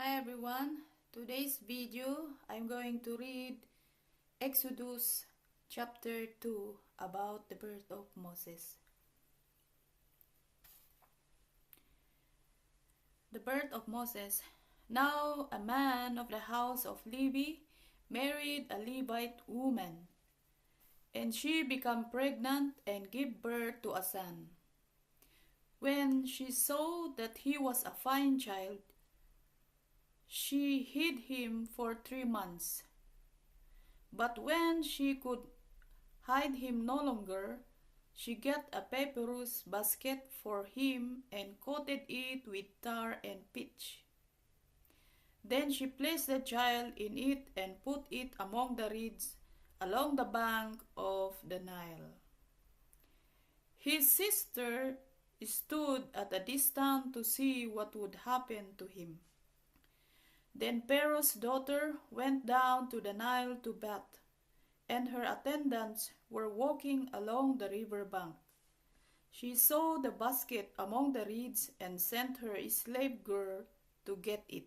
Hi everyone, today's video I'm going to read Exodus chapter 2 about the birth of Moses. The birth of Moses. Now a man of the house of Levi married a Levite woman, and she became pregnant and gave birth to a son. When she saw that he was a fine child, she hid him for 3 months. But when she could hide him no longer, she got a papyrus basket for him and coated it with tar and pitch. Then she placed the child in it and put it among the reeds along the bank of the Nile. His sister stood at a distance to see what would happen to him. Then Pharaoh's daughter went down to the Nile to bathe, and her attendants were walking along the river bank. She saw the basket among the reeds and sent her slave girl to get it.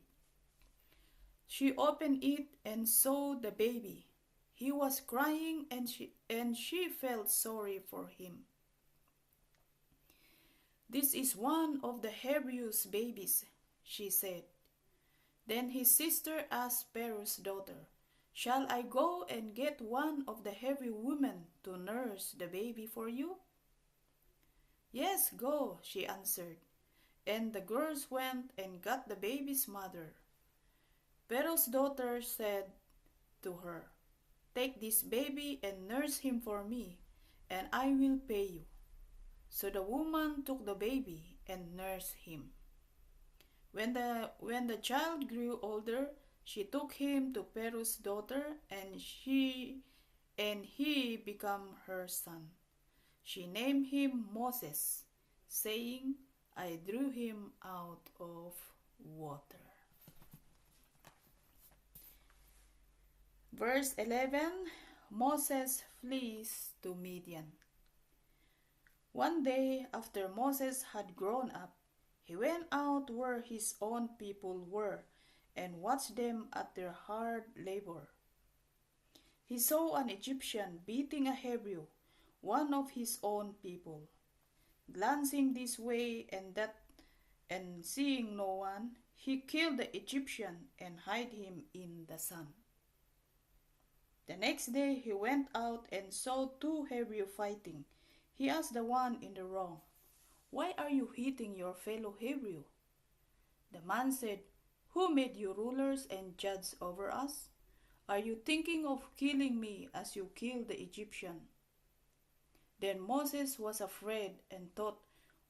She opened it and saw the baby. He was crying, and she felt sorry for him. "This is one of the Hebrews' babies," she said. Then his sister asked Pharaoh's daughter, "Shall I go and get one of the Hebrew women to nurse the baby for you?" "Yes, go," she answered. And the girls went and got the baby's mother. Pharaoh's daughter said to her, "Take this baby and nurse him for me, and I will pay you." So the woman took the baby and nursed him. When the child grew older, she took him to Pharaoh's daughter, and he became her son. She named him Moses, saying, "I drew him out of water." Verse 11, Moses flees to Midian. One day after Moses had grown up, he went out where his own people were and watched them at their hard labor. He saw an Egyptian beating a Hebrew, one of his own people. Glancing this way and that and seeing no one, he killed the Egyptian and hid him in the sand. The next day he went out and saw two Hebrews fighting. He asked the one in the wrong, "Why are you hitting your fellow Hebrew?" The man said, "Who made you rulers and judges over us? Are you thinking of killing me as you killed the Egyptian?" Then Moses was afraid and thought,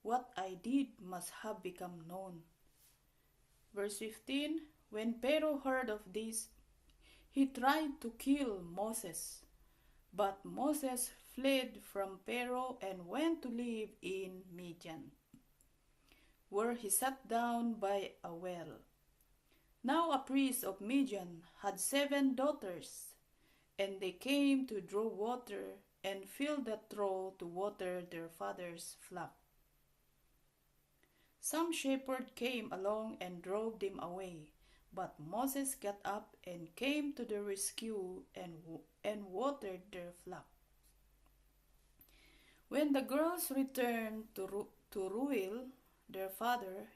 "What I did must have become known." Verse 15, when Pharaoh heard of this, he tried to kill Moses. But Moses fled from Pharaoh and went to live in Midian, where he sat down by a well. Now a priest of Midian had 7 daughters, and they came to draw water and filled the trough to water their father's flock. Some shepherd came along and drove them away, but Moses got up and came to their rescue and watered their flock. When the girls returned to Reuel, their father,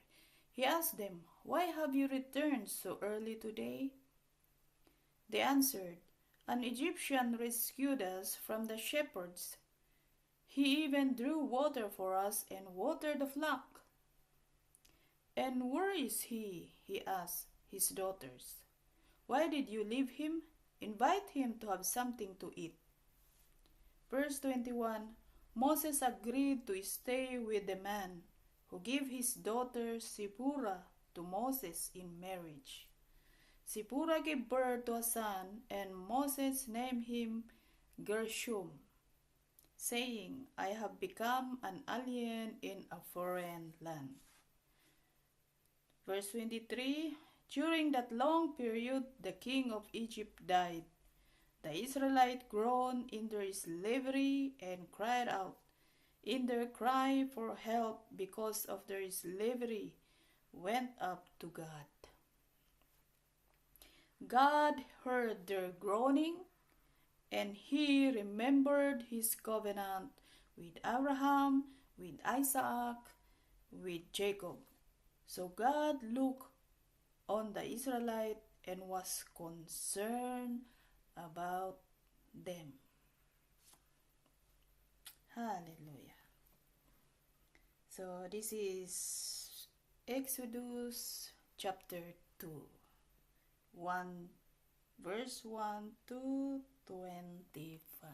he asked them, "Why have you returned so early today?" They answered, "An Egyptian rescued us from the shepherds. He even drew water for us and watered the flock." "And where is he?" he asked his daughters. "Why did you leave him? Invite him to have something to eat." Verse 21, Moses agreed to stay with the man who gave his daughter Zipporah to Moses in marriage. Zipporah gave birth to a son, and Moses named him Gershom, saying, "I have become an alien in a foreign land." Verse 23, during that long period, the king of Egypt died. The Israelites groaned in their slavery and cried out in their cry for help because of their slavery went up to God. God heard their groaning, and he remembered his covenant with Abraham, with Isaac, with Jacob. So God looked on the Israelites and was concerned about them. Hallelujah. So this is Exodus chapter 2, 1 verse 1 to 25.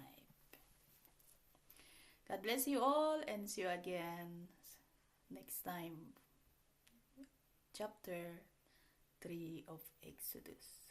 God bless you all and see you again next time. Chapter 3 of Exodus.